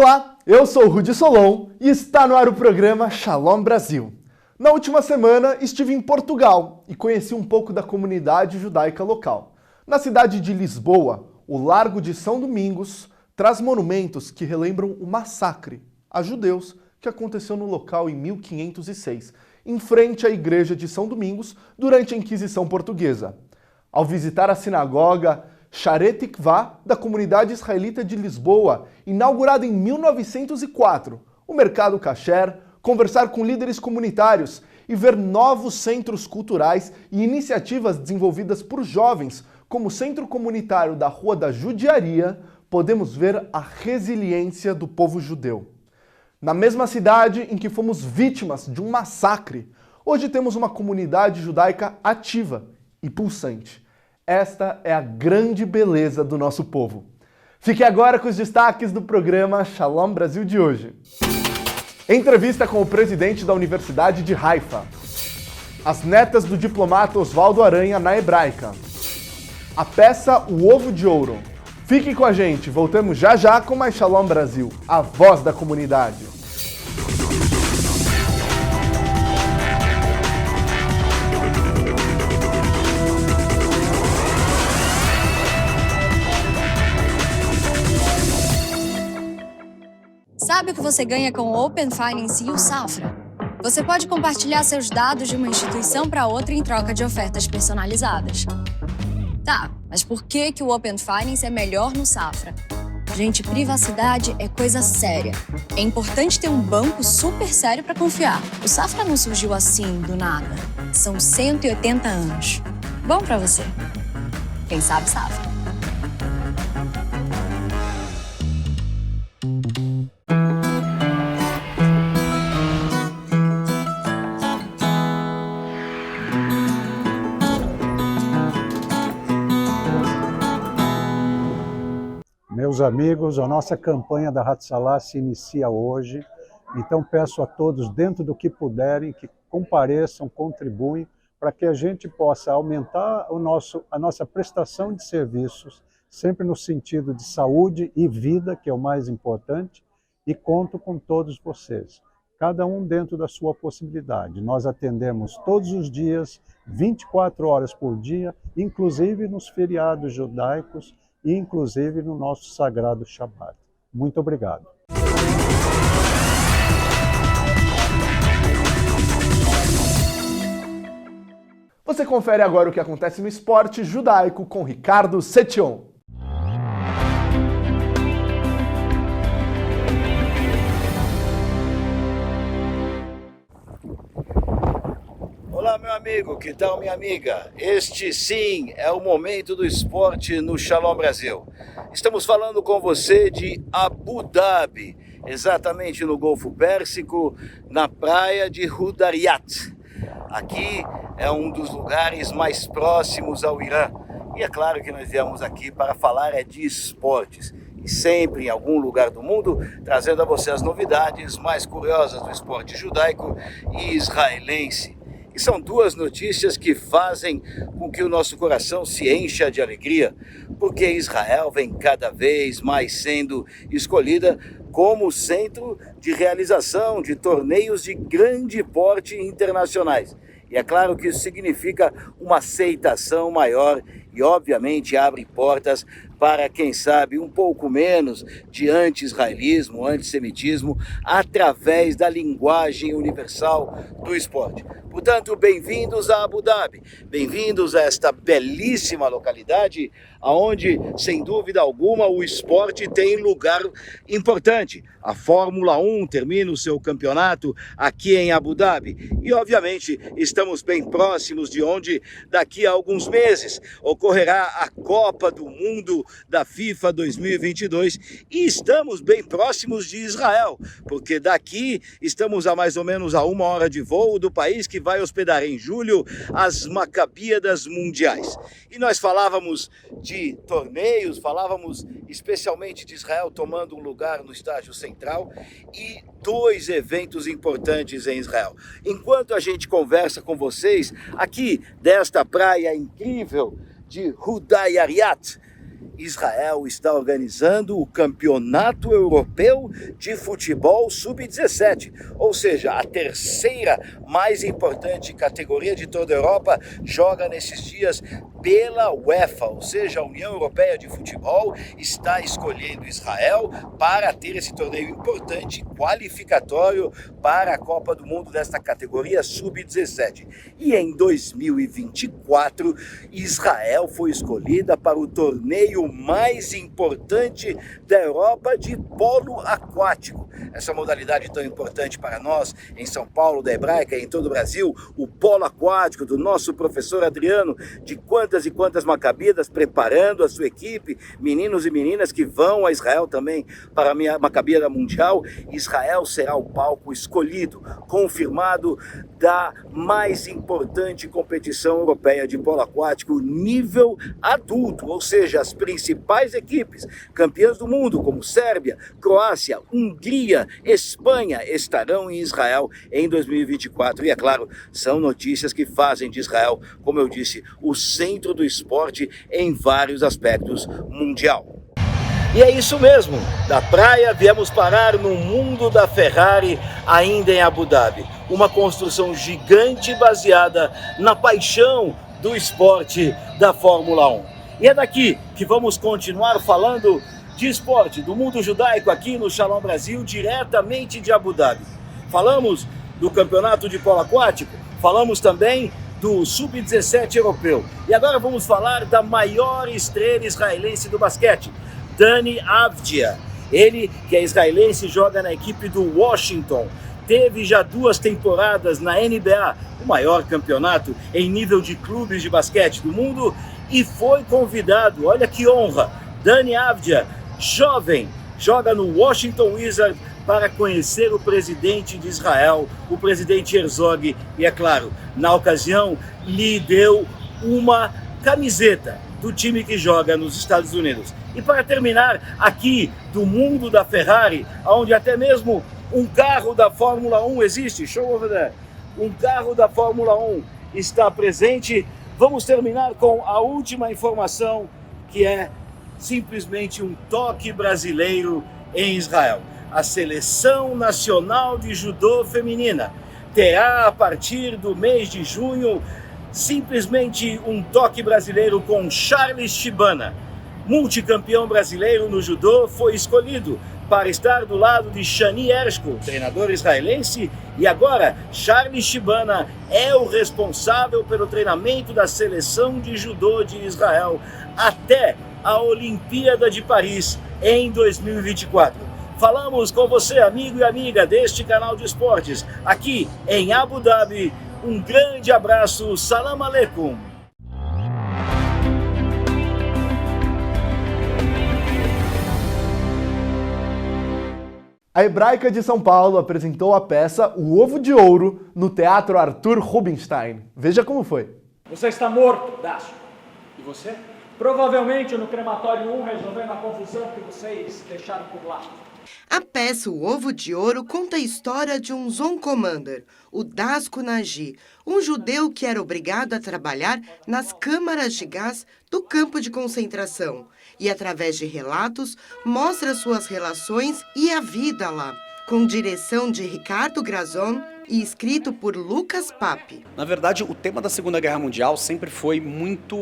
Olá, eu sou o Rudy Solon e está no ar o programa Shalom Brasil. Na última semana estive em Portugal e conheci um pouco da comunidade judaica local. Na cidade de Lisboa, o Largo de São Domingos traz monumentos que relembram o massacre a judeus que aconteceu no local em 1506, em frente à igreja de São Domingos durante a Inquisição Portuguesa. Ao visitar a sinagoga Shaarei Tikvah da comunidade israelita de Lisboa, inaugurada em 1904, o mercado kasher, conversar com líderes comunitários e ver novos centros culturais e iniciativas desenvolvidas por jovens, como o Centro Comunitário da Rua da Judiaria, podemos ver a resiliência do povo judeu. Na mesma cidade em que fomos vítimas de um massacre, hoje temos uma comunidade judaica ativa e pulsante. Esta é a grande beleza do nosso povo. Fique agora com os destaques do programa Shalom Brasil de hoje. Entrevista com o presidente da Universidade de Haifa. As netas do diplomata Oswaldo Aranha na Hebraica. A peça O Ovo de Ouro. Fique com a gente, voltamos já já com mais Shalom Brasil, a voz da comunidade. Sabe o que você ganha com o Open Finance e o Safra? Você pode compartilhar seus dados de uma instituição para outra em troca de ofertas personalizadas. Tá, mas por que o Open Finance é melhor no Safra? Gente, privacidade é coisa séria. É importante ter um banco super sério para confiar. O Safra não surgiu assim, do nada. São 180 anos. Bom para você. Quem sabe, Safra. Meus amigos, a nossa campanha da Hatzalah se inicia hoje, então peço a todos, dentro do que puderem, que compareçam, contribuem, para que a gente possa aumentar a nossa prestação de serviços, sempre no sentido de saúde e vida, que é o mais importante, e conto com todos vocês, cada um dentro da sua possibilidade. Nós atendemos todos os dias, 24 horas por dia, inclusive nos feriados judaicos, e inclusive no nosso sagrado Shabbat. Muito obrigado. Você confere agora o que acontece no esporte judaico com Ricardo Setion. Olá, meu amigo, que tal, minha amiga? Este sim é o momento do esporte no Shalom Brasil. Estamos falando com você de Abu Dhabi, exatamente no Golfo Pérsico, na praia de Hudayriyat. Aqui é um dos lugares mais próximos ao Irã. E é claro que nós viemos aqui para falar de esportes. E sempre em algum lugar do mundo, trazendo a você as novidades mais curiosas do esporte judaico e israelense. E são duas notícias que fazem com que o nosso coração se encha de alegria, porque Israel vem cada vez mais sendo escolhida como centro de realização de torneios de grande porte internacionais. E é claro que isso significa uma aceitação maior e, obviamente, abre portas para, quem sabe, um pouco menos de anti-israelismo, antissemitismo, através da linguagem universal do esporte. Portanto, bem-vindos a Abu Dhabi, bem-vindos a esta belíssima localidade, onde, sem dúvida alguma, o esporte tem lugar importante. A Fórmula 1 termina o seu campeonato aqui em Abu Dhabi e, obviamente, estamos bem próximos de onde, daqui a alguns meses, ocorrerá a Copa do Mundo da FIFA 2022 e estamos bem próximos de Israel, porque daqui estamos a mais ou menos a 1 hora de voo do país que vai hospedar em julho as Maccabiadas Mundiais. E nós falávamos de torneios, falávamos especialmente de Israel tomando um lugar no estágio central e 2 eventos importantes em Israel. Enquanto a gente conversa com vocês aqui desta praia incrível de Hudayriyat, Israel está organizando o Campeonato Europeu de Futebol Sub-17, ou seja, a terceira mais importante categoria de toda a Europa, joga nesses dias pela UEFA, ou seja, a União Europeia de Futebol está escolhendo Israel para ter esse torneio importante, qualificatório para a Copa do Mundo desta categoria Sub-17. E em 2024, Israel foi escolhida para o torneio mais importante da Europa de polo aquático. Essa modalidade tão importante para nós em São Paulo, da Hebraica e em todo o Brasil, o polo aquático do nosso professor Adriano, de quantas e quantas Macabidas, preparando a sua equipe, meninos e meninas que vão a Israel também para a Macabida Mundial. Israel será o palco escolhido, confirmado, da mais importante competição europeia de polo aquático nível adulto, ou seja, as principais equipes campeãs do mundo, como Sérvia, Croácia, Hungria, Espanha, estarão em Israel em 2024. E é claro, são notícias que fazem de Israel, como eu disse, o centro do esporte em vários aspectos mundial. E é isso mesmo, da praia viemos parar no mundo da Ferrari, ainda em Abu Dhabi. Uma construção gigante baseada na paixão do esporte da Fórmula 1. E é daqui que vamos continuar falando de esporte, do mundo judaico aqui no Shalom Brasil, diretamente de Abu Dhabi. Falamos do campeonato de polo aquático, falamos também do Sub-17 europeu. E agora vamos falar da maior estrela israelense do basquete, Dani Avdija. Ele, que é israelense, joga na equipe do Washington. Teve já 2 temporadas na NBA, o maior campeonato em nível de clubes de basquete do mundo, e foi convidado, olha que honra, Dani Avdija, jovem, joga no Washington Wizards para conhecer o presidente de Israel, o presidente Herzog, e é claro, na ocasião lhe deu uma camiseta do time que joga nos Estados Unidos. E para terminar, aqui do mundo da Ferrari, onde até mesmo um carro da Fórmula 1 existe, show over there, um carro da Fórmula 1 está presente, vamos terminar com a última informação, que é simplesmente um toque brasileiro em Israel. A Seleção Nacional de Judô Feminina terá, a partir do mês de junho, simplesmente um toque brasileiro com Charles Shibana. Multicampeão brasileiro no judô, foi escolhido para estar do lado de Shani Ershko, treinador israelense, e agora Charles Shibana é o responsável pelo treinamento da seleção de judô de Israel até a Olimpíada de Paris em 2024. Falamos com você, amigo e amiga deste canal de esportes, aqui em Abu Dhabi. Um grande abraço, salam aleikum. A Hebraica de São Paulo apresentou a peça O Ovo de Ouro no Teatro Arthur Rubinstein. Veja como foi. Você está morto, Dácio. E você? Provavelmente no crematório 1, resolvendo a confusão que vocês deixaram por lá. A peça O Ovo de Ouro conta a história de um Zon Commander, o Dasco Nagy, um judeu que era obrigado a trabalhar nas câmaras de gás do campo de concentração e, através de relatos, mostra suas relações e a vida lá, com direção de Ricardo Grazon e escrito por Lucas Pape. Na verdade, o tema da Segunda Guerra Mundial sempre foi muito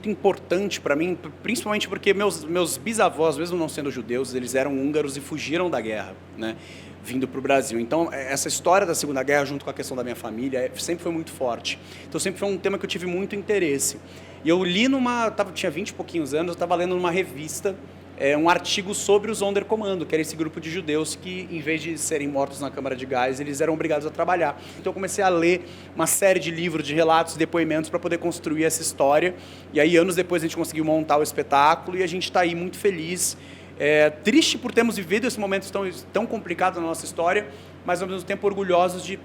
importante para mim, principalmente porque meus bisavós, mesmo não sendo judeus, eles eram húngaros e fugiram da guerra, né, vindo para o Brasil. Então, essa história da Segunda Guerra, junto com a questão da minha família, sempre foi muito forte. Então, sempre foi um tema que eu tive muito interesse. E eu li tinha 20 e pouquinhos anos, eu estava lendo numa revista, um artigo sobre o Sonderkommando, que era esse grupo de judeus que, em vez de serem mortos na câmara de gás, eles eram obrigados a trabalhar. Então eu comecei a ler uma série de livros, de relatos, depoimentos para poder construir essa história. E aí, anos depois, a gente conseguiu montar o espetáculo e a gente está aí muito feliz. Triste por termos vivido esse momento tão complicado na nossa história, mas ao mesmo tempo orgulhosos de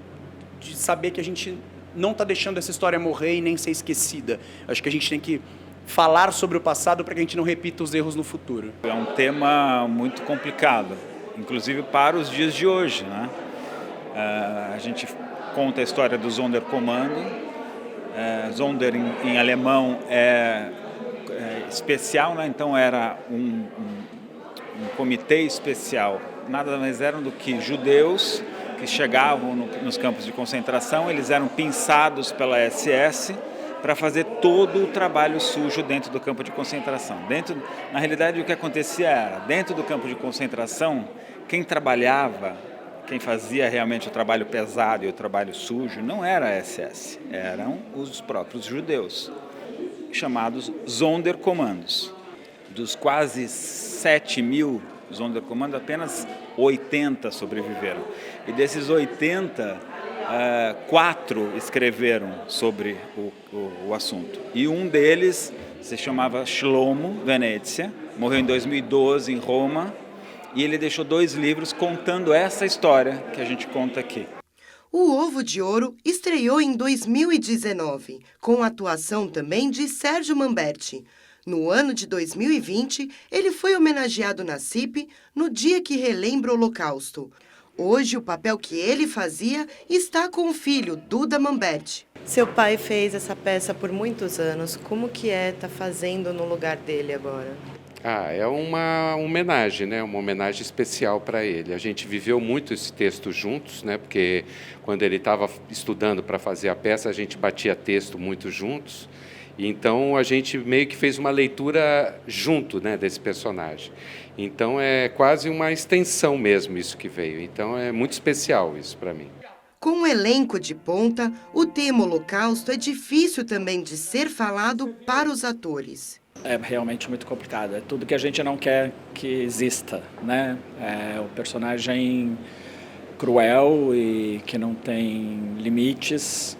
saber que a gente não está deixando essa história morrer e nem ser esquecida. Acho que a gente tem que falar sobre o passado para que a gente não repita os erros no futuro. É um tema muito complicado, inclusive para os dias de hoje, né? A gente conta a história do Sonderkommando. Sonder em alemão é especial, né? Então era um comitê especial, nada mais eram do que judeus que chegavam nos campos de concentração, eles eram pinçados pela SS para fazer todo o trabalho sujo dentro do campo de concentração. Na realidade, o que acontecia era, dentro do campo de concentração, quem trabalhava, quem fazia realmente o trabalho pesado e o trabalho sujo, não era a SS, eram os próprios judeus, chamados Sonderkommandos. Dos quase 7.000 Sonderkommandos, apenas 80 sobreviveram. E desses 80, 4 escreveram sobre o assunto. E um deles se chamava Shlomo Venezia, morreu em 2012 em Roma, e ele deixou 2 livros contando essa história que a gente conta aqui. O Ovo de Ouro estreou em 2019, com a atuação também de Sérgio Manberti. No ano de 2020, ele foi homenageado na CIP no dia que relembra o Holocausto. Hoje, o papel que ele fazia está com o filho, Duda Manberti. Seu pai fez essa peça por muitos anos. Como que estar fazendo no lugar dele agora? É uma homenagem, né? Uma homenagem especial para ele. A gente viveu muito esse texto juntos, né? Porque quando ele estava estudando para fazer a peça, a gente batia texto muito juntos. Então a gente meio que fez uma leitura junto, né, desse personagem. Então é quase uma extensão mesmo isso que veio. Então é muito especial isso para mim. Com um elenco de ponta, o tema Holocausto é difícil também de ser falado para os atores. É realmente muito complicado, é tudo que a gente não quer que exista, né? É o personagem cruel e que não tem limites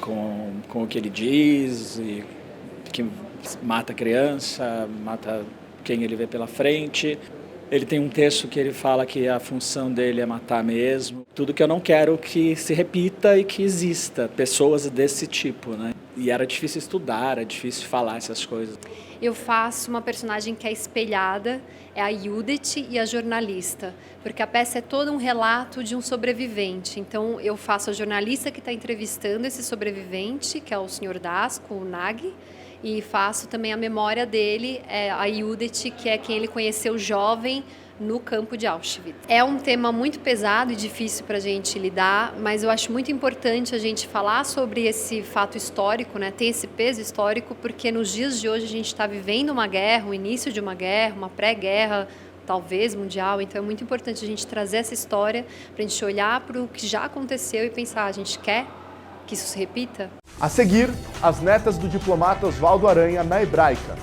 com o que ele diz, e que mata a criança, mata quem ele vê pela frente. Ele tem um texto que ele fala que a função dele é matar mesmo. Tudo que eu não quero que se repita e que exista pessoas desse tipo, né? E era difícil estudar, era difícil falar essas coisas. Eu faço uma personagem que é espelhada, é a Judith e a jornalista, porque a peça é todo um relato de um sobrevivente. Então eu faço a jornalista que está entrevistando esse sobrevivente, que é o Sr. Dasco, o Nag, e faço também a memória dele, a Judith, que é quem ele conheceu jovem no campo de Auschwitz. É um tema muito pesado e difícil para a gente lidar, mas eu acho muito importante a gente falar sobre esse fato histórico, né? Tem esse peso histórico, porque nos dias de hoje a gente está vivendo uma guerra, o início de uma guerra, uma pré-guerra, talvez mundial, então é muito importante a gente trazer essa história para a gente olhar para o que já aconteceu e pensar, a gente quer que isso se repita? A seguir, as netas do diplomata Oswaldo Aranha na Hebraica.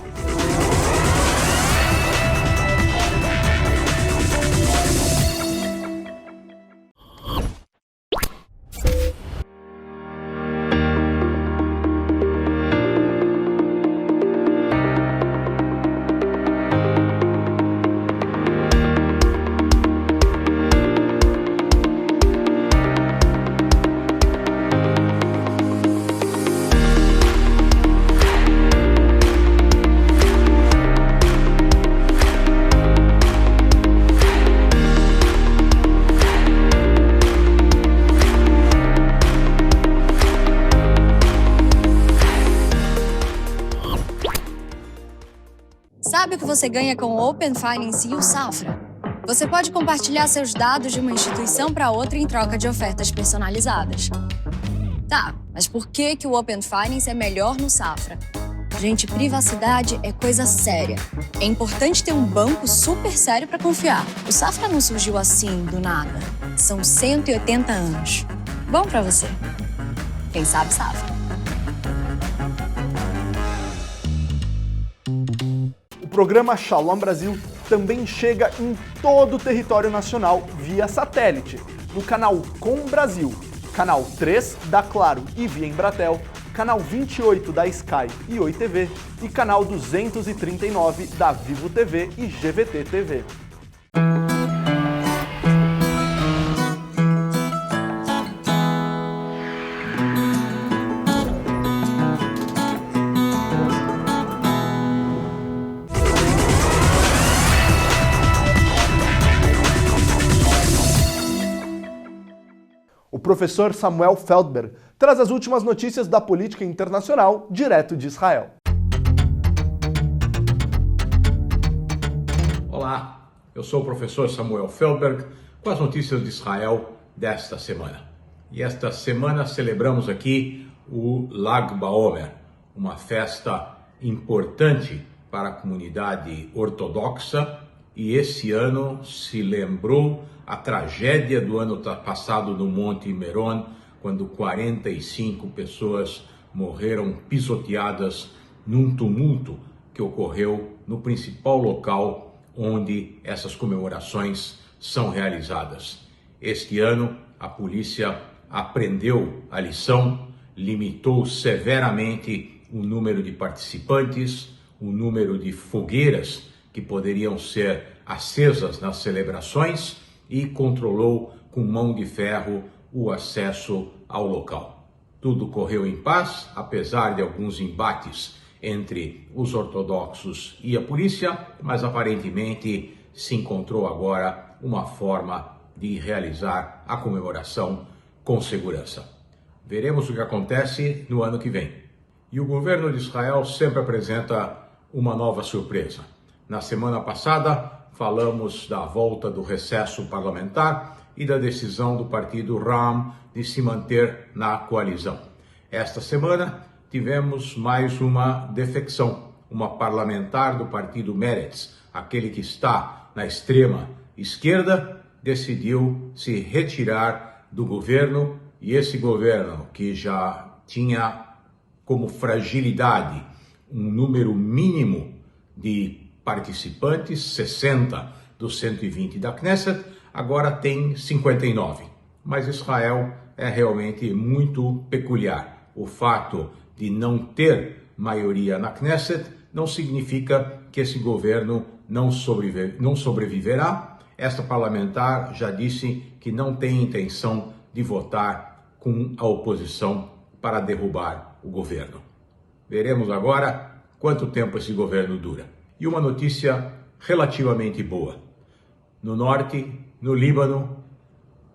Sabe o que você ganha com o Open Finance e o Safra? Você pode compartilhar seus dados de uma instituição para outra em troca de ofertas personalizadas. Tá, mas por que o Open Finance é melhor no Safra? Gente, privacidade é coisa séria. É importante ter um banco super sério para confiar. O Safra não surgiu assim, do nada. São 180 anos. Bom para você. Quem sabe, Safra. O programa Shalom Brasil também chega em todo o território nacional via satélite, no canal Com Brasil, canal 3 da Claro e via Embratel, canal 28 da Sky e Oi TV e canal 239 da Vivo TV e GVT TV. O professor Samuel Feldberg traz as últimas notícias da política internacional direto de Israel. Eu sou o professor Samuel Feldberg com as notícias de Israel desta semana. E esta semana celebramos aqui o Lag BaOmer, uma festa importante para a comunidade ortodoxa, e esse ano se lembrou a tragédia do ano passado no Monte Meron, quando 45 pessoas morreram pisoteadas num tumulto que ocorreu no principal local onde essas comemorações são realizadas. Este ano, a polícia aprendeu a lição, limitou severamente o número de participantes, o número de fogueiras que poderiam ser acesas nas celebrações e controlou com mão de ferro o acesso ao local. Tudo correu em paz, apesar de alguns embates entre os ortodoxos e a polícia, mas aparentemente se encontrou agora uma forma de realizar a comemoração com segurança. Veremos o que acontece no ano que vem. E o governo de Israel sempre apresenta uma nova surpresa. Na semana passada, falamos da volta do recesso parlamentar e da decisão do partido Ra'am de se manter na coalizão. Esta semana, tivemos mais uma defecção. Uma parlamentar do partido Meretz, aquele que está na extrema esquerda, decidiu se retirar do governo, e esse governo, que já tinha como fragilidade um número mínimo de participantes, 60 dos 120 da Knesset, agora tem 59. Mas Israel é realmente muito peculiar. O fato de não ter maioria na Knesset não significa que esse governo não sobreviverá. Esta parlamentar já disse que não tem intenção de votar com a oposição para derrubar o governo. Veremos agora quanto tempo esse governo dura. E uma notícia relativamente boa. No norte, no Líbano,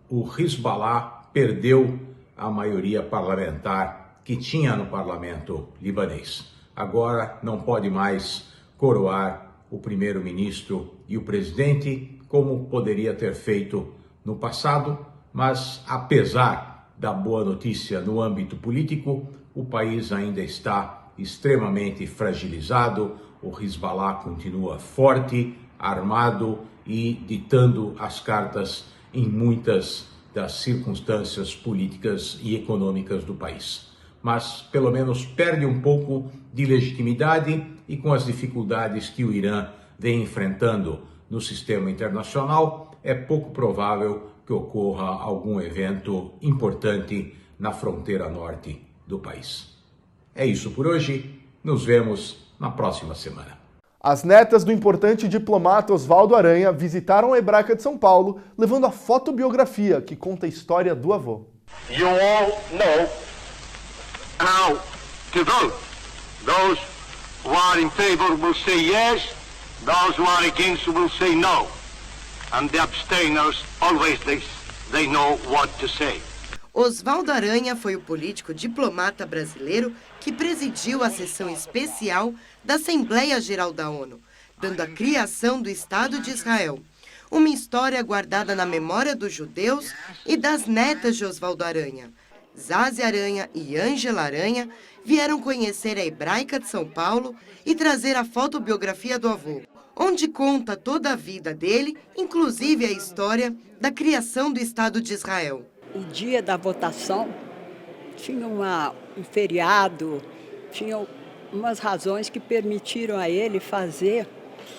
o Hezbollah perdeu a maioria parlamentar que tinha no parlamento libanês. Agora não pode mais coroar o primeiro-ministro e o presidente como poderia ter feito no passado, mas apesar da boa notícia no âmbito político, o país ainda está extremamente fragilizado. O Hezbollah continua forte, armado e ditando as cartas em muitas das circunstâncias políticas e econômicas do país. Mas pelo menos perde um pouco de legitimidade, e com as dificuldades que o Irã vem enfrentando no sistema internacional, é pouco provável que ocorra algum evento importante na fronteira norte do país. É isso por hoje, nos vemos na próxima semana. As netas do importante diplomata Osvaldo Aranha visitaram a Hebraica de São Paulo, levando a fotobiografia que conta a história do avô. You all know how to vote. Those who are in favor will say yes, those who are against will say no. And the abstainers always they know what to say. Osvaldo Aranha foi o político diplomata brasileiro que presidiu a sessão especial da Assembleia Geral da ONU, dando a criação do Estado de Israel. Uma história guardada na memória dos judeus e das netas de Osvaldo Aranha. Zaze Aranha e Ângela Aranha vieram conhecer a Hebraica de São Paulo e trazer a fotobiografia do avô, onde conta toda a vida dele, inclusive a história da criação do Estado de Israel. O dia da votação tinha um feriado, tinha umas razões que permitiram a ele fazer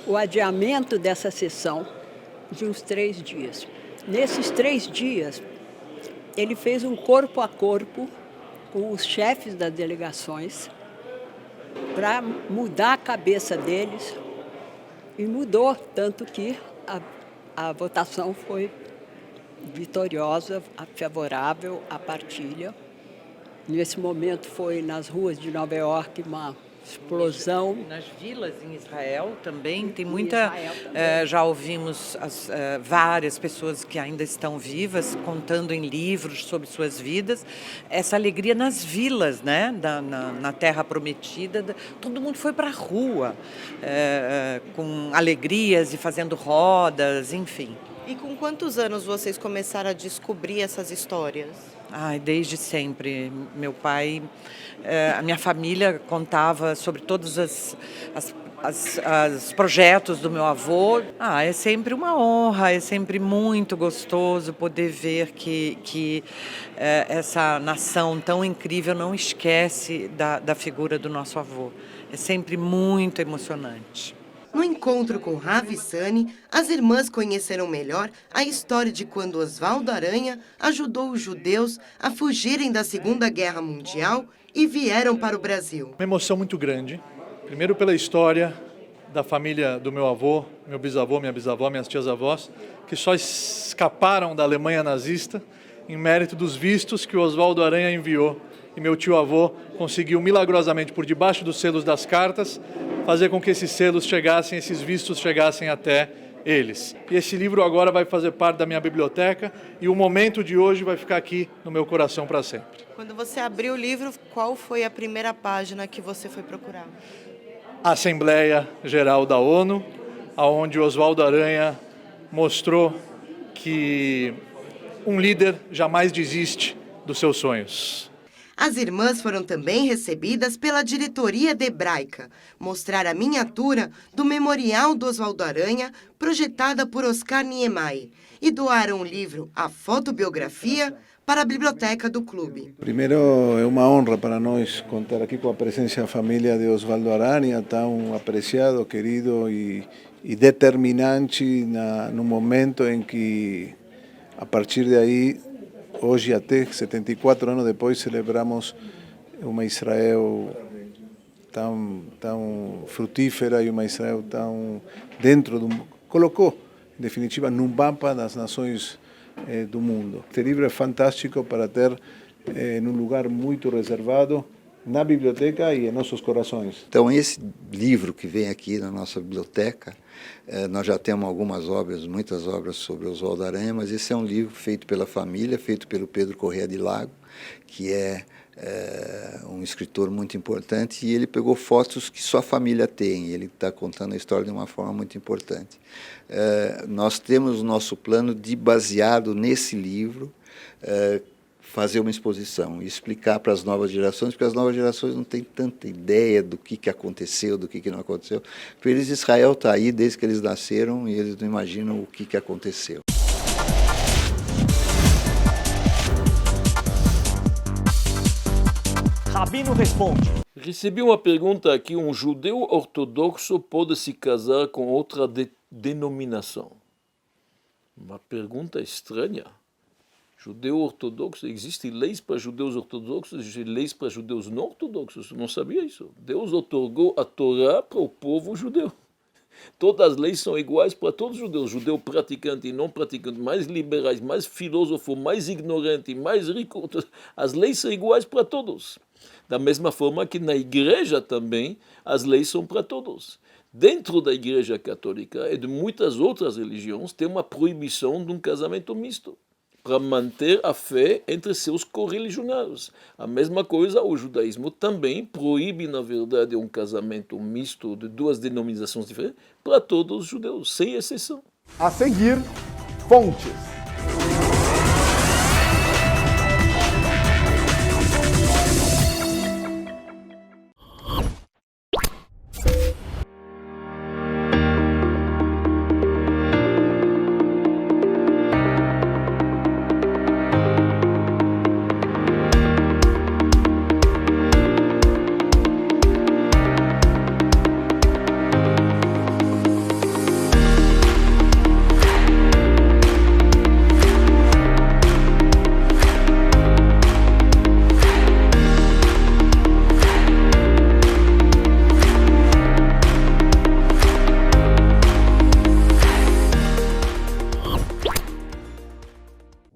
o adiamento dessa sessão de uns 3 dias. Nesses 3 dias, ele fez um corpo a corpo com os chefes das delegações para mudar a cabeça deles, e mudou, tanto que a votação foi vitoriosa, favorável à partilha. Nesse momento foi nas ruas de Nova York uma explosão. Nas vilas em Israel também tem muita. Já ouvimos várias pessoas que ainda estão vivas contando em livros sobre suas vidas. Essa alegria nas vilas, né? Na Terra Prometida. Todo mundo foi para a rua com alegrias e fazendo rodas, enfim. E com quantos anos vocês começaram a descobrir essas histórias? Desde sempre. Meu pai, a minha família contava sobre todos os projetos do meu avô. É sempre uma honra, é sempre muito gostoso poder ver que essa nação tão incrível não esquece da figura do nosso avô. É sempre muito emocionante. No encontro com Ravi e Sani, as irmãs conheceram melhor a história de quando Osvaldo Aranha ajudou os judeus a fugirem da Segunda Guerra Mundial e vieram para o Brasil. Uma emoção muito grande, primeiro pela história da família do meu avô, meu bisavô, minha bisavó, minhas tias-avós, que só escaparam da Alemanha nazista em mérito dos vistos que o Osvaldo Aranha enviou. E meu tio-avô conseguiu milagrosamente, por debaixo dos selos das cartas, fazer com que esses selos chegassem, esses vistos chegassem até eles. E esse livro agora vai fazer parte da minha biblioteca e o momento de hoje vai ficar aqui no meu coração para sempre. Quando você abriu o livro, qual foi a primeira página que você foi procurar? A Assembleia Geral da ONU, onde Osvaldo Aranha mostrou que um líder jamais desiste dos seus sonhos. As irmãs foram também recebidas pela diretoria de Hebraica, mostrar a miniatura do Memorial do Osvaldo Aranha, projetada por Oscar Niemeyer, e doaram o livro A Fotobiografia para a biblioteca do clube. Primeiro, é uma honra para nós contar aqui com a presença da família de Osvaldo Aranha, tão apreciado, querido e determinante no momento em que, a partir de aí, hoje até 74 anos depois, celebramos uma Israel tão frutífera e uma Israel tão colocou, em definitiva, num mapa das nações do mundo. Este livro é fantástico para ter num lugar muito reservado, na biblioteca e em nossos corações. Então, esse livro que vem aqui na nossa biblioteca, nós já temos algumas obras, muitas obras sobre Osvaldo Aranha, mas esse é um livro feito pela família, feito pelo Pedro Corrêa de Lago, que é um escritor muito importante, e ele pegou fotos que só a família tem, ele está contando a história de uma forma muito importante. Nós temos o nosso plano de, baseado nesse livro, fazer uma exposição e explicar para as novas gerações, porque as novas gerações não têm tanta ideia do que aconteceu, do que não aconteceu. Para eles, Israel está aí desde que eles nasceram e eles não imaginam o que aconteceu. Rabino responde. Recebi uma pergunta aqui: um judeu ortodoxo pode se casar com outra denominação? Uma pergunta estranha. Judeu ortodoxo, existem leis para judeus ortodoxos e leis para judeus não ortodoxos. Eu não sabia isso. Deus otorgou a Torá para o povo judeu. Todas as leis são iguais para todos os judeus. Judeu praticante e não praticante, mais liberais, mais filósofo, mais ignorante, mais rico. As leis são iguais para todos. Da mesma forma que na igreja também as leis são para todos. Dentro da igreja católica e de muitas outras religiões tem uma proibição de um casamento misto, para manter a fé entre seus correligionários. A mesma coisa, o judaísmo também proíbe, na verdade, um casamento misto de duas denominações diferentes para todos os judeus, sem exceção. A seguir, fontes.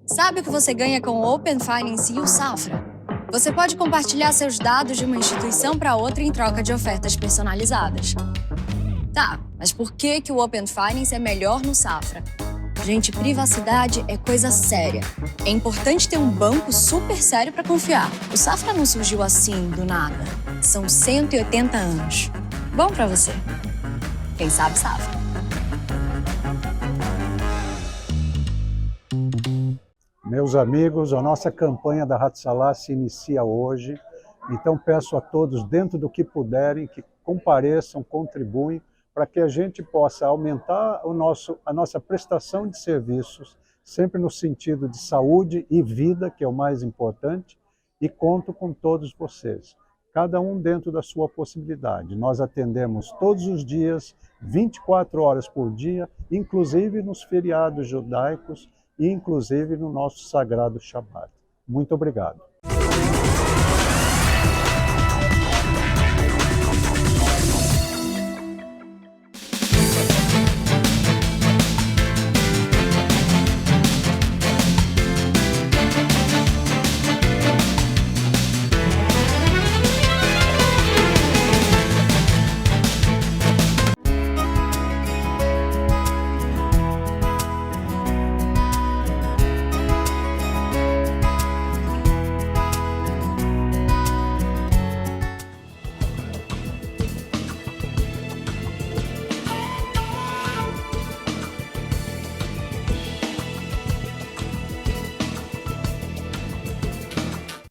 Sabe o que você ganha com o Open Finance e o Safra? Você pode compartilhar seus dados de uma instituição para outra em troca de ofertas personalizadas. Tá, mas por que o Open Finance é melhor no Safra? Gente, privacidade é coisa séria. É importante ter um banco super sério para confiar. O Safra não surgiu assim, do nada. São 180 anos. Bom para você. Quem sabe, Safra. Meus amigos, a nossa campanha da Hatzalah se inicia hoje, então peço a todos, dentro do que puderem, que compareçam, contribuem, para que a gente possa aumentar a nossa prestação de serviços, sempre no sentido de saúde e vida, que é o mais importante, e conto com todos vocês, cada um dentro da sua possibilidade. Nós atendemos todos os dias, 24 horas por dia, inclusive nos feriados judaicos, e inclusive no nosso sagrado Shabbat. Muito obrigado.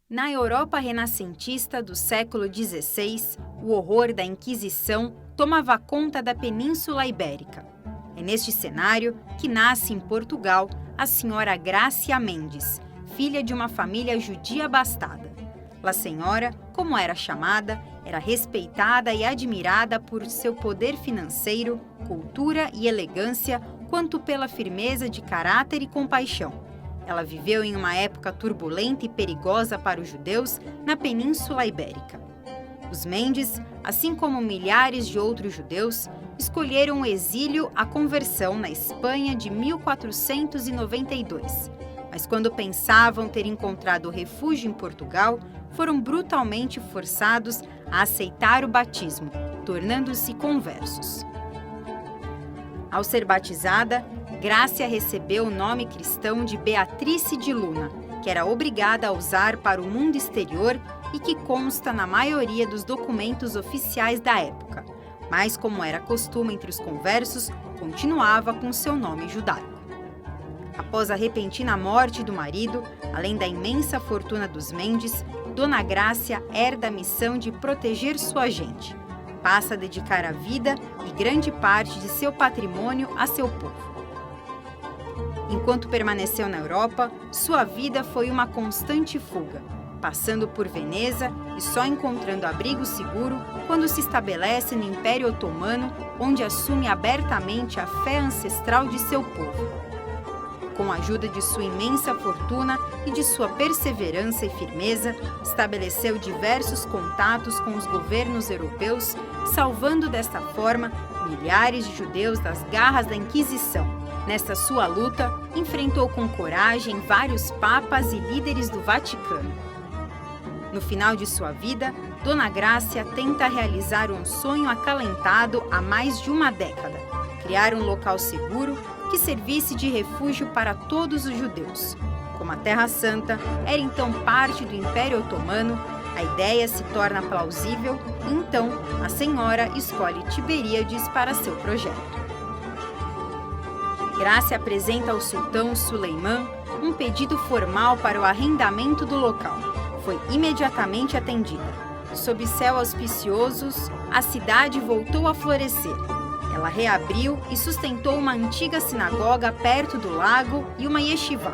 Na Europa renascentista do século XVI, o horror da Inquisição tomava conta da Península Ibérica. É neste cenário que nasce em Portugal a senhora Grácia Mendes, filha de uma família judia abastada. La Senhora, como era chamada, era respeitada e admirada por seu poder financeiro, cultura e elegância, quanto pela firmeza de caráter e compaixão. Ela viveu em uma época turbulenta e perigosa para os judeus na Península Ibérica. Os Mendes, assim como milhares de outros judeus, escolheram o exílio à conversão na Espanha de 1492. Mas quando pensavam ter encontrado refúgio em Portugal, foram brutalmente forçados a aceitar o batismo, tornando-se conversos. Ao ser batizada, Grácia recebeu o nome cristão de Beatrice de Luna, que era obrigada a usar para o mundo exterior e que consta na maioria dos documentos oficiais da época, mas como era costume entre os conversos, continuava com seu nome judaico. Após a repentina morte do marido, além da imensa fortuna dos Mendes, Dona Grácia herda a missão de proteger sua gente. Passa a dedicar a vida e grande parte de seu patrimônio a seu povo. Enquanto permaneceu na Europa, sua vida foi uma constante fuga, passando por Veneza e só encontrando abrigo seguro quando se estabelece no Império Otomano, onde assume abertamente a fé ancestral de seu povo. Com a ajuda de sua imensa fortuna e de sua perseverança e firmeza, estabeleceu diversos contatos com os governos europeus, salvando desta forma milhares de judeus das garras da Inquisição. Nesta sua luta, enfrentou com coragem vários papas e líderes do Vaticano. No final de sua vida, Dona Grácia tenta realizar um sonho acalentado há mais de uma década: criar um local seguro que servisse de refúgio para todos os judeus. Como a Terra Santa era então parte do Império Otomano, a ideia se torna plausível e então a senhora escolhe Tiberíades para seu projeto. Grácia apresenta ao sultão Suleiman um pedido formal para o arrendamento do local. Foi imediatamente atendida. Sob céu auspiciosos, a cidade voltou a florescer. Ela reabriu e sustentou uma antiga sinagoga perto do lago e uma yeshivá.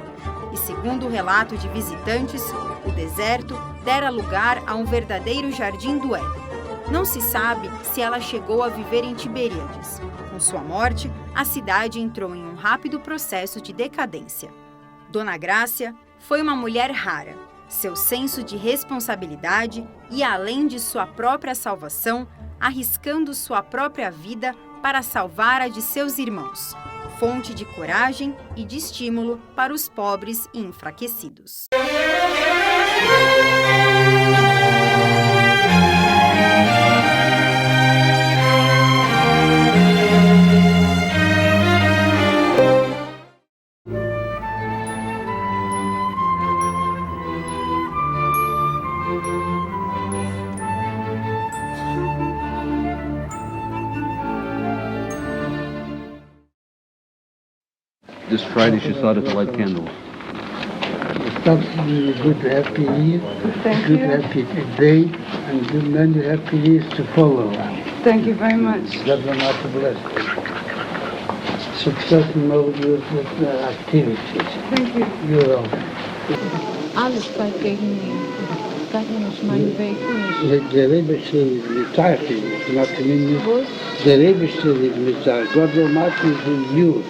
E segundo o relato de visitantes, o deserto dera lugar a um verdadeiro jardim do Éden. Não se sabe se ela chegou a viver em Tiberíades. Com sua morte, a cidade entrou em um rápido processo de decadência. Dona Grácia foi uma mulher rara. Seu senso de responsabilidade ia além de sua própria salvação, arriscando sua própria vida para salvar a de seus irmãos. fonte de coragem e de estímulo para os pobres e enfraquecidos. This Friday she started to light candles. It's absolutely good, happy year, good, happy day, and good many happy years to follow. Thank you very much. God Almighty bless. Success in all your activities. Thank you. You're welcome. Alles vai gegen mich. Gott muss meinen Weg nicht. Der Rebeste mit Zeichen, not in the Rebeste with Zeichen. God Almighty is in you.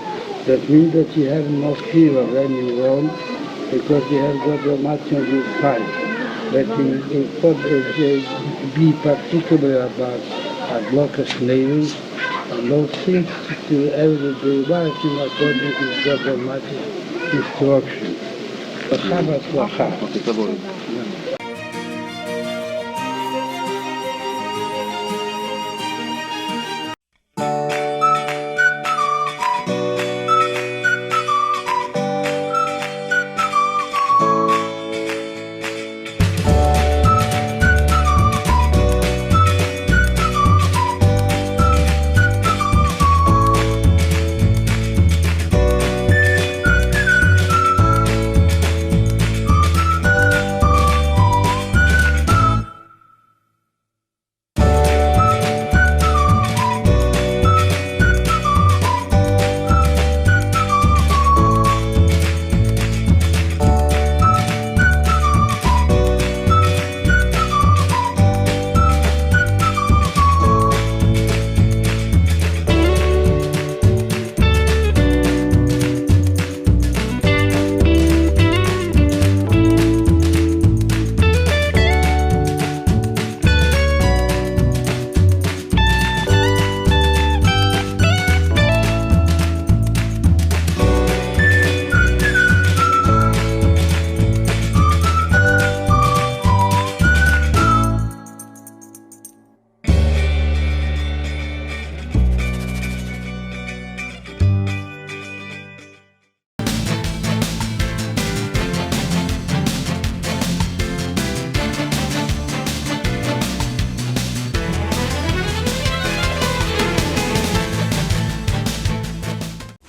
That means that you have no fear of any wrong, because you have God Almighty on your side. But be particular about locust neighbors and those things to every writing according to God Almighty's instruction.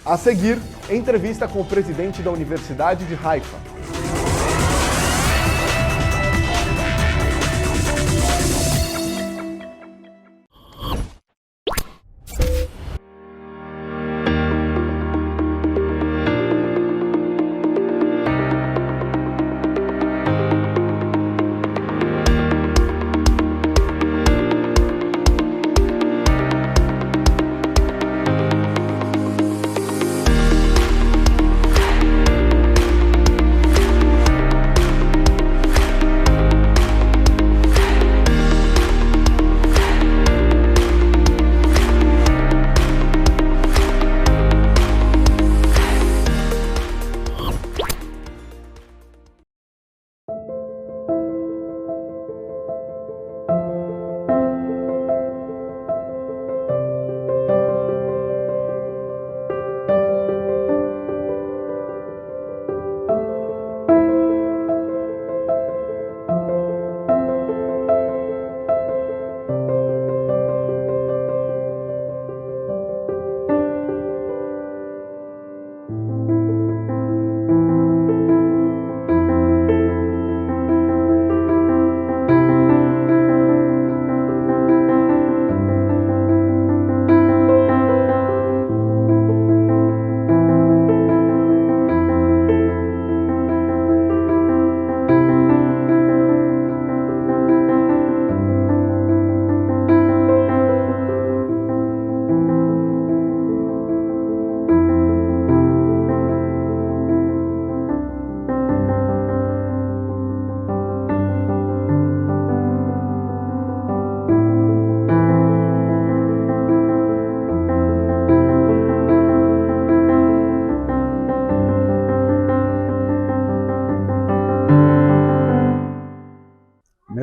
A seguir, entrevista com o presidente da Universidade de Haifa.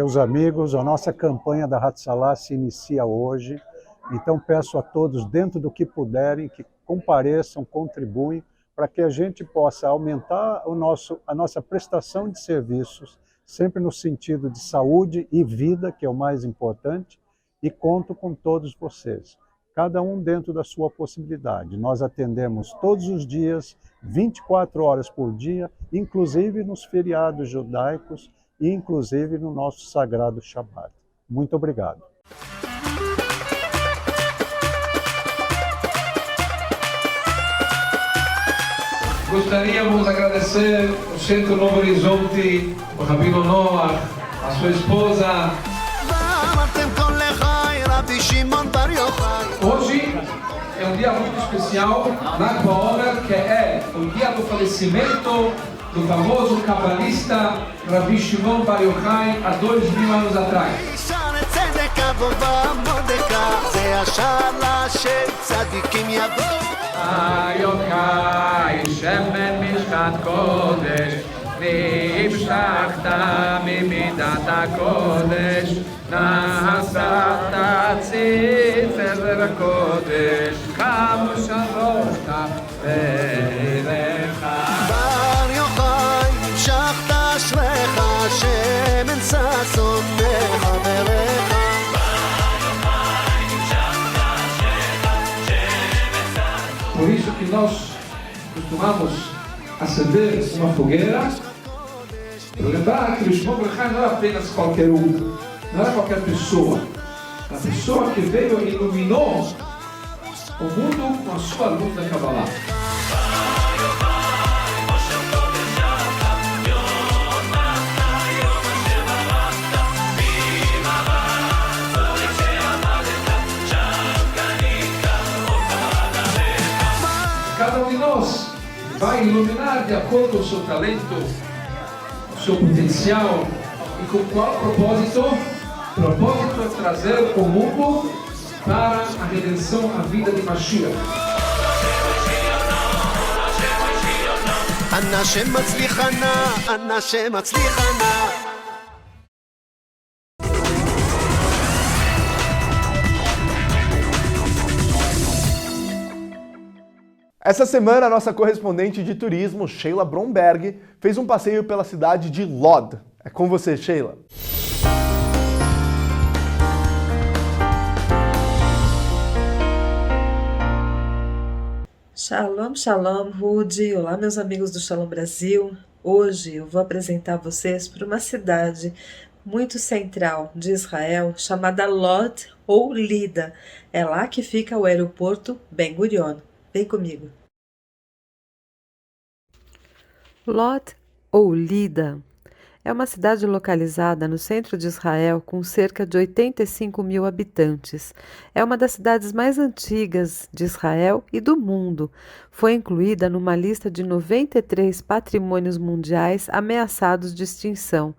Meus amigos, a nossa campanha da Hatzalah se inicia hoje, então peço a todos, dentro do que puderem, que compareçam, contribuem, para que a gente possa aumentar a nossa prestação de serviços, sempre no sentido de saúde e vida, que é o mais importante, e conto com todos vocês, cada um dentro da sua possibilidade. Nós atendemos todos os dias, 24 horas por dia, inclusive nos feriados judaicos e inclusive no nosso sagrado Shabbat. Muito obrigado. Gostaríamos de agradecer ao Centro Novo Horizonte, ao Rabino Noah, a sua esposa. Hoje é um dia muito especial, Lag BaOmer, que é o dia do falecimento do famoso cabalista Rabbi Shimon Bar Yochai há 2000 anos atrás. Yochai, Shemen Mishkat Kodesh, נמשכת ממידת הקודש, נעשת ציצר הקודש, קמו שלוש תפארך. בר יוחאי, המשכת אשריך, שמן ששון מחבריך. Por isso que nós costumamos acender uma fogueira para lembrar que o Shimon Bar Yochai não era apenas qualquer um, não era qualquer pessoa. A pessoa que veio e iluminou o mundo com a sua luz da Kabbalah. Cada um de nós vai iluminar de acordo com o seu talento, o seu potencial e com qual propósito? O propósito é trazer o mundo para a redenção, a vida de Mashiach. Essa semana, a nossa correspondente de turismo, Sheila Bromberg, fez um passeio pela cidade de Lod. É com você, Sheila. Shalom, shalom, Rudy. Olá, meus amigos do Shalom Brasil. Hoje eu vou apresentar vocês para uma cidade muito central de Israel, chamada Lod ou Lida. É lá que fica o aeroporto Ben Gurion. Vem comigo. Lod ou Lida é uma cidade localizada no centro de Israel com cerca de 85 mil habitantes. É uma das cidades mais antigas de Israel e do mundo. Foi incluída numa lista de 93 patrimônios mundiais ameaçados de extinção.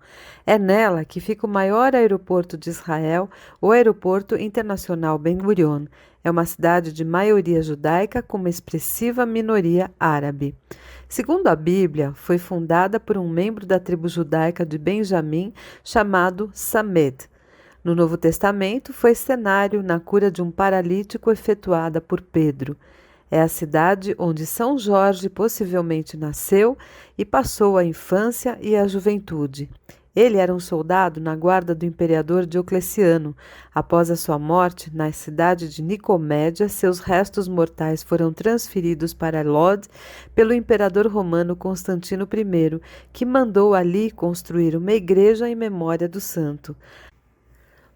É nela que fica o maior aeroporto de Israel, o Aeroporto Internacional Ben Gurion. É uma cidade de maioria judaica com uma expressiva minoria árabe. Segundo a Bíblia, foi fundada por um membro da tribo judaica de Benjamim chamado Samed. No Novo Testamento, foi cenário na cura de um paralítico efetuada por Pedro. É a cidade onde São Jorge possivelmente nasceu e passou a infância e a juventude. Ele era um soldado na guarda do imperador Diocleciano. Após a sua morte, na cidade de Nicomédia, seus restos mortais foram transferidos para Lod pelo imperador romano Constantino I, que mandou ali construir uma igreja em memória do santo.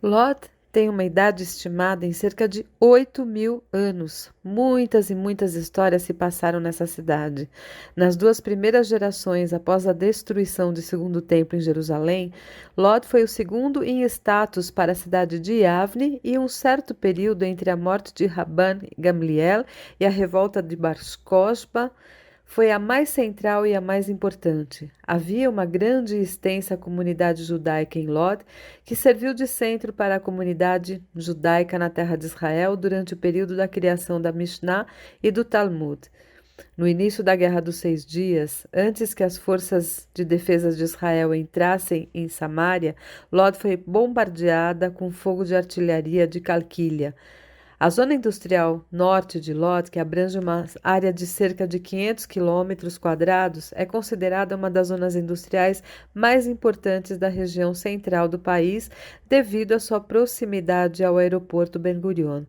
Lod tem uma idade estimada em cerca de 8.000 anos. Muitas e muitas histórias se passaram nessa cidade. Nas duas primeiras gerações após a destruição do segundo templo em Jerusalém, Lod foi o segundo em status para a cidade de Yavne e um certo período entre a morte de Rabban Gamliel e a revolta de Bar Kokhba foi a mais central e a mais importante. Havia uma grande e extensa comunidade judaica em Lod, que serviu de centro para a comunidade judaica na terra de Israel durante o período da criação da Mishnah e do Talmud. No início da Guerra dos 6 Dias, antes que as forças de defesa de Israel entrassem em Samaria, Lod foi bombardeada com fogo de artilharia de Calquília. A zona industrial norte de Lod, que abrange uma área de cerca de 500 quilômetros quadrados, é considerada uma das zonas industriais mais importantes da região central do país, devido à sua proximidade ao aeroporto Ben Gurion.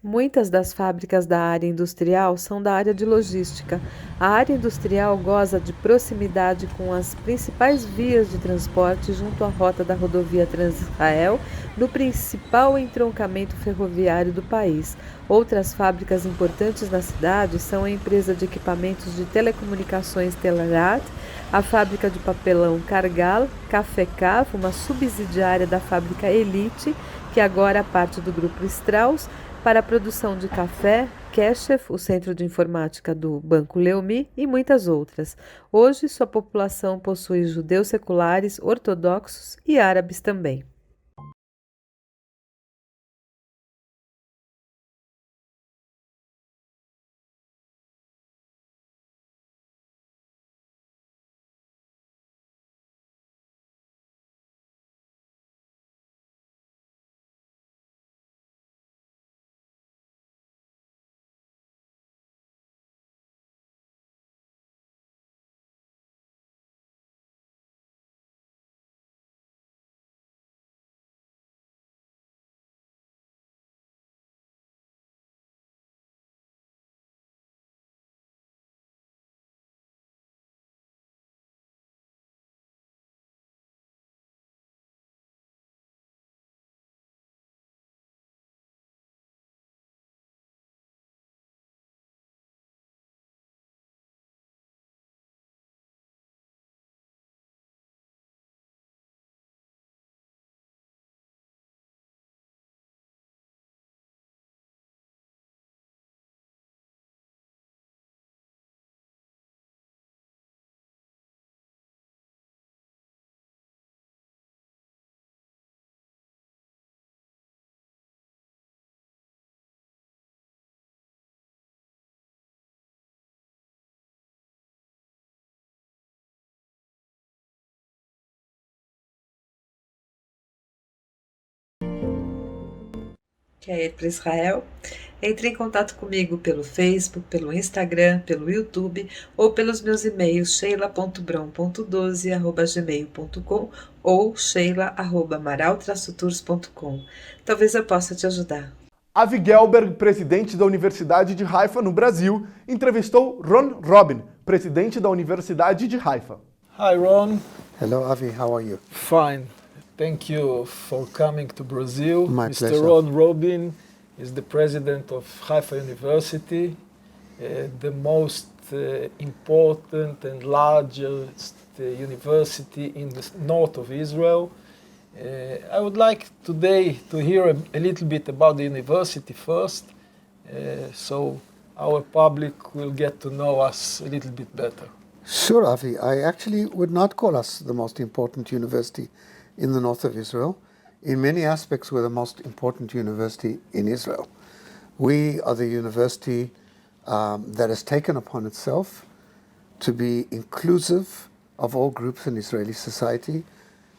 Muitas das fábricas da área industrial são da área de logística. A área industrial goza de proximidade com as principais vias de transporte junto à rota da rodovia Trans-Israel, no principal entroncamento ferroviário do país. Outras fábricas importantes na cidade são a empresa de equipamentos de telecomunicações Telarat, a fábrica de papelão Cargal, Café-Cav, uma subsidiária da fábrica Elite, que agora é parte do grupo Strauss, para a produção de café, Keshef, o centro de informática do Banco Leumi e muitas outras. Hoje, sua população possui judeus seculares, ortodoxos e árabes também. Quer ir para Israel? Entre em contato comigo pelo Facebook, pelo Instagram, pelo YouTube ou pelos meus e-mails sheila.brom.12@gmail.com ou sheila@amaral-tours.com. Talvez eu possa te ajudar. Avi Gelberg, presidente da Universidade de Haifa, no Brasil, entrevistou Ron Robin, presidente da Universidade de Haifa. Hi, Ron. Hello, Avi. How are you? Fine. Thank you for coming to Brazil. My Mr. pleasure. Ron Robin is the president of Haifa University, the most important and largest university in the north of Israel. I would like today to hear a little bit about the university first, so our public will get to know us a little bit better. Sure, Avi. I actually would not call us the most important university in the north of Israel. In many aspects, we're the most important university in Israel. We are the university that has taken upon itself to be inclusive of all groups in Israeli society,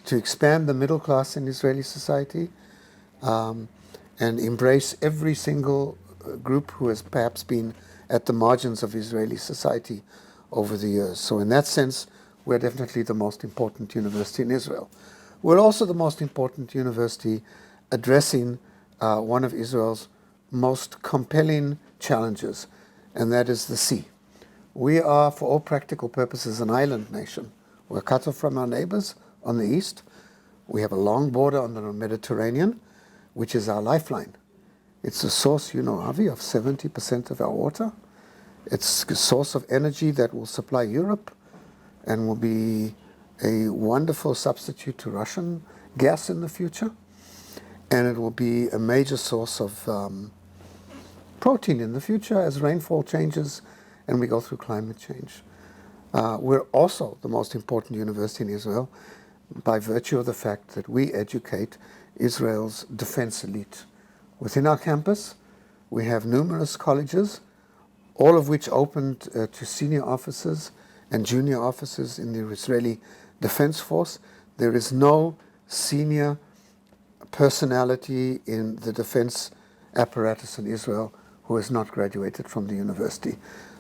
to expand the middle class in Israeli society, and embrace every single group who has perhaps been at the margins of Israeli society over the years. So in that sense, we're definitely the most important university in Israel. We're also the most important university addressing one of Israel's most compelling challenges, and that is the sea. We are, for all practical purposes, an island nation. We're cut off from our neighbors on the east. We have a long border on the Mediterranean, which is our lifeline. It's the source, Avi, of 70% of our water. It's a source of energy that will supply Europe and will be a wonderful substitute to Russian gas in the future. And it will be a major source of protein in the future as rainfall changes and we go through climate change. We're also the most important university in Israel by virtue of the fact that we educate Israel's defense elite. Within our campus, we have numerous colleges all of which opened to senior officers and junior officers in the Israeli Defense Force. There is no senior personality in the defense apparatus in Israel who has not graduated from the university.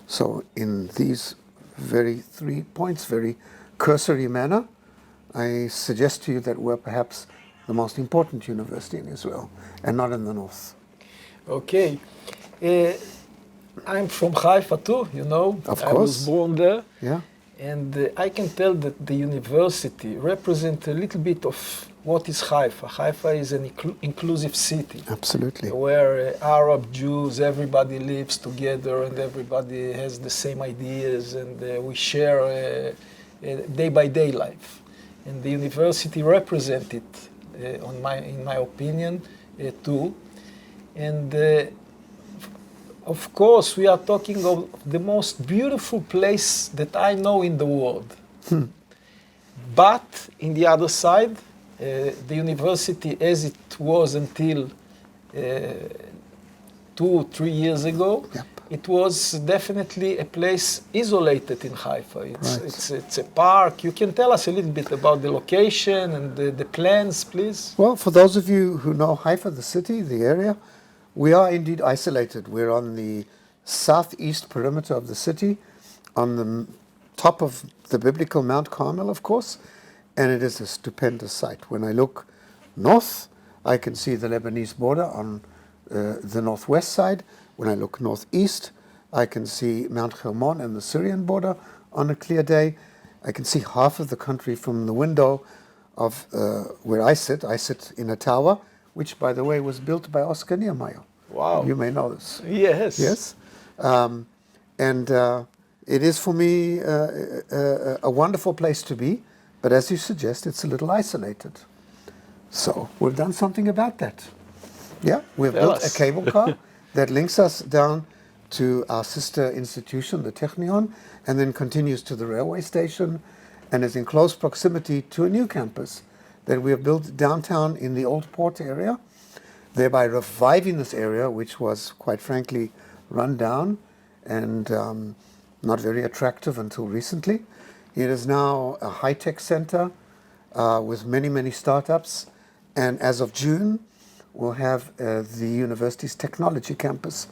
So in these 3 points, very cursory manner, I suggest to you that we're perhaps the most important university in Israel, and not in the north. Okay. I'm from Haifa too, you know. Of I was course. born there. Yeah. And I can tell that the university represents a little bit of what is Haifa. Haifa is an inclusive city. Absolutely. Where Arab, Jews, everybody lives together and everybody has the same ideas, and we share day-by-day life. And the university represents it, in my opinion, too. And of course, we are talking of the most beautiful place that I know in the world. But in the other side, the university, as it was until 2-3 years ago, it was definitely a place isolated in Haifa. It's a park. You can tell us a little bit about the location and the plans, please? Well, for those of you who know Haifa, the city, the area, we are indeed isolated. We're on the southeast perimeter of the city, on the top of the biblical Mount Carmel, of course, and it is a stupendous sight. When I look north, I can see the Lebanese border on the northwest side. When I look northeast, I can see Mount Hermon and the Syrian border on a clear day. I can see half of the country from the window of where I sit. I sit in a tower, which, by the way, was built by Oscar Niemeyer. Wow. You may know this. Yes. Yes. And it is, for me, a wonderful place to be. But as you suggest, it's a little isolated. So we've done something about that. Yeah, we've built a cable car that links us down to our sister institution, the Technion, and then continues to the railway station and is in close proximity to a new campus that we have built downtown in the old port area, thereby reviving this area, which was, quite frankly, run down and not very attractive until recently. It is now a high-tech center with many, many startups, and as of June, we'll have the university's technology campus.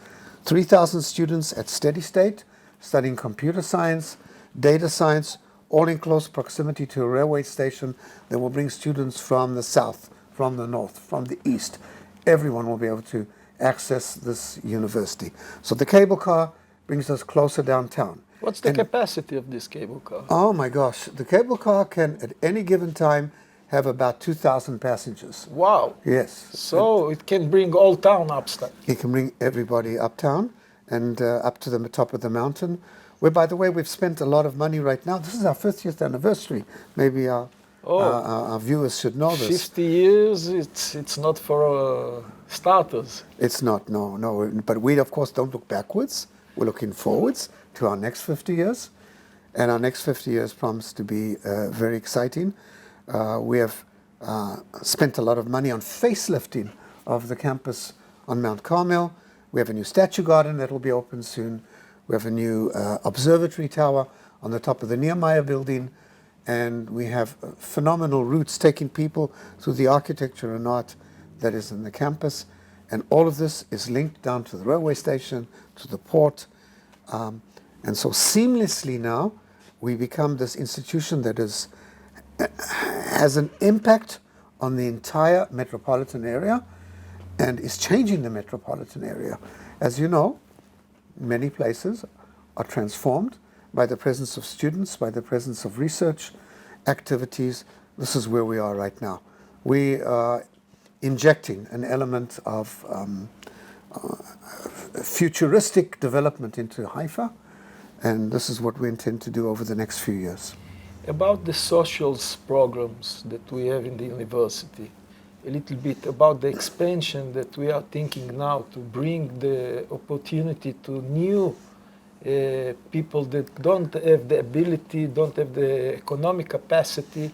3,000 students at steady state, studying computer science, data science, all in close proximity to a railway station that will bring students from the south, from the north, from the east. Everyone will be able to access this university. So the cable car brings us closer downtown. What's the capacity of this cable car? Oh my gosh, the cable car can at any given time have about 2,000 passengers. Wow. Yes. So it can bring all town upstate. It can bring everybody uptown and up to the top of the mountain, where, by the way, we've spent a lot of money right now. This is our 50th anniversary. Maybe our viewers should know this. 50 years, it's not for starters. It's not, no. But we, of course, don't look backwards. We're looking forwards to our next 50 years. And our next 50 years promise to be very exciting. We have spent a lot of money on facelifting of the campus on Mount Carmel. We have a new statue garden that will be open soon. We have a new observatory tower on the top of the Nehemiah building. And we have phenomenal routes taking people through the architecture and art that is in the campus. And all of this is linked down to the railway station, to the port. And so seamlessly now, we become this institution that has an impact on the entire metropolitan area and is changing the metropolitan area. As you know, many places are transformed by the presence of students, by the presence of research activities. This is where we are right now. We are injecting an element of futuristic development into Haifa, and this is what we intend to do over the next few years. About the social programs that we have in the university, a little bit about the expansion that we are thinking now to bring the opportunity to new people that don't have the ability, don't have the economic capacity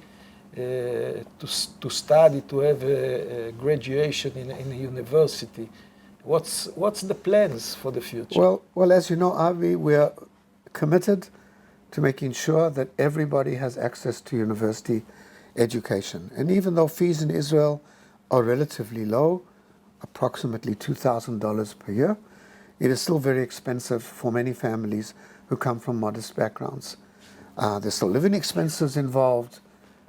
to study, to have a graduation in a university. What's the plans for the future? Well, as you know, Avi, we are committed to making sure that everybody has access to university education. And even though fees in Israel are relatively low, approximately $2,000 per year, it is still very expensive for many families who come from modest backgrounds. There's still living expenses involved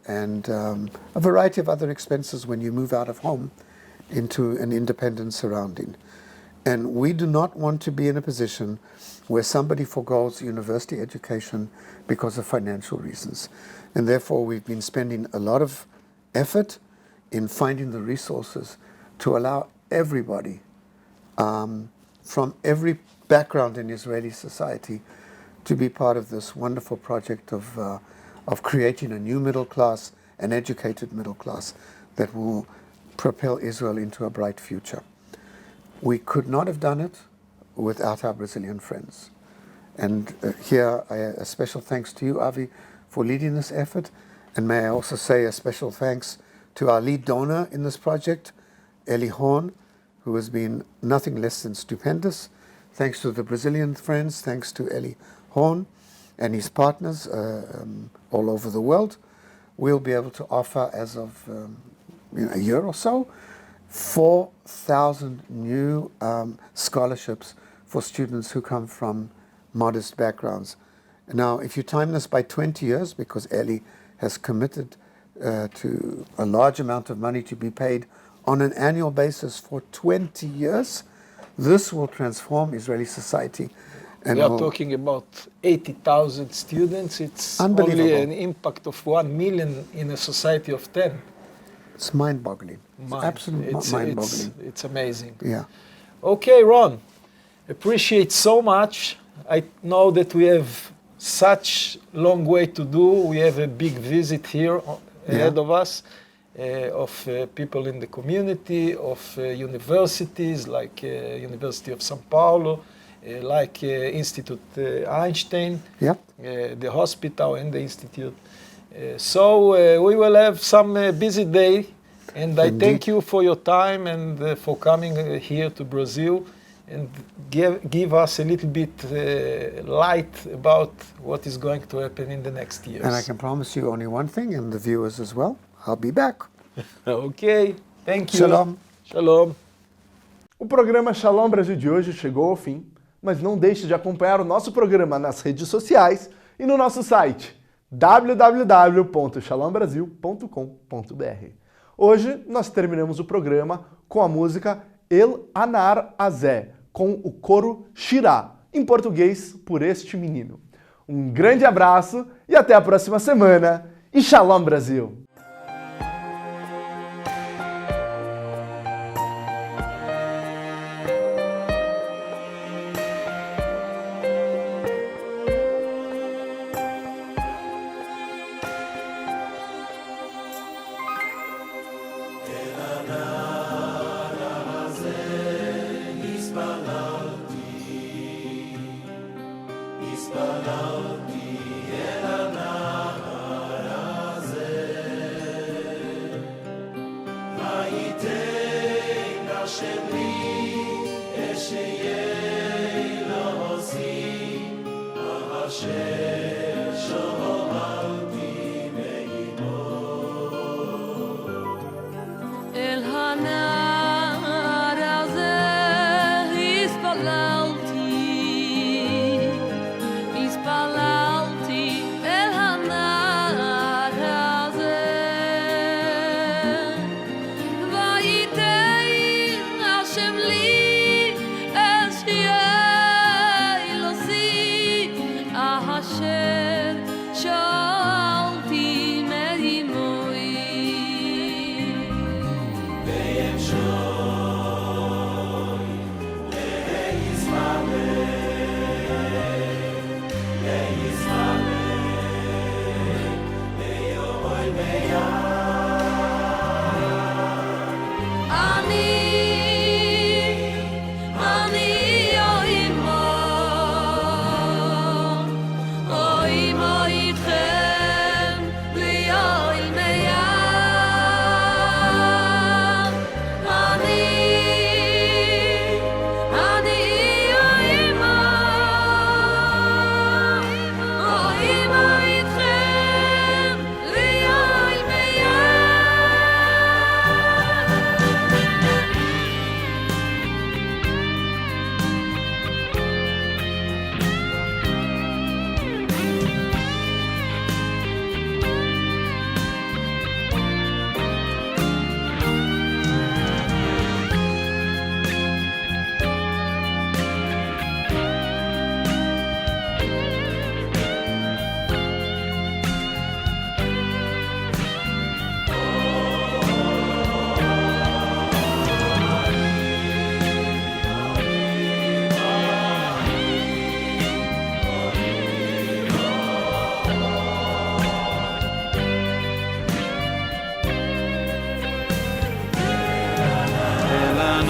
and a variety of other expenses when you move out of home into an independent surrounding. And we do not want to be in a position where somebody forgoes university education because of financial reasons. And therefore, we've been spending a lot of effort in finding the resources to allow everybody from every background in Israeli society to be part of this wonderful project of creating a new middle class, an educated middle class that will propel Israel into a bright future. We could not have done it without our Brazilian friends. And here, a special thanks to you, Avi, for leading this effort. And may I also say a special thanks to our lead donor in this project, Eli Horn, who has been nothing less than stupendous. Thanks to the Brazilian friends, thanks to Eli Horn and his partners all over the world, we'll be able to offer, as of a year or so, 4,000 new scholarships for students who come from modest backgrounds. Now, if you time this by 20 years, because Eli has committed to a large amount of money to be paid on an annual basis for 20 years, this will transform Israeli society. And we are talking about 80,000 students. It's only an impact of 1 million in a society of 10. It's mind-boggling. It's absolutely mind-boggling. It's amazing. Yeah. Okay, Ron, appreciate so much. I know that we have such long way to do. We have a big visit here ahead of us, of people in the community, of universities like University of São Paulo, like Institute Einstein, the hospital and the institute. So we will have some busy day, and I thank you for your time and for coming here to Brazil and give us a little bit light about what is going to happen in the next years. And I can promise you only one thing, and the viewers as well, I'll be back. Ok, thank you. Shalom. Shalom. O programa Shalom Brasil de hoje chegou ao fim, mas não deixe de acompanhar o nosso programa nas redes sociais e no nosso site www.shalombrasil.com.br. Hoje nós terminamos o programa com a música El Anar Azé, com o coro Shirá, em português, por este menino. Um grande abraço e até a próxima semana. E Shalom Brasil! Hashem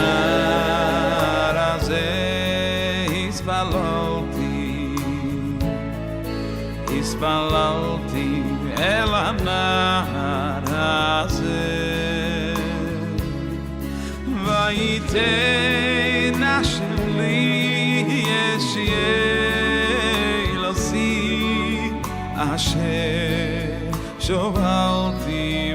הנער הזה התפללתי אל הנער הזה וייתן השם לי אלוהי אשר שובלתי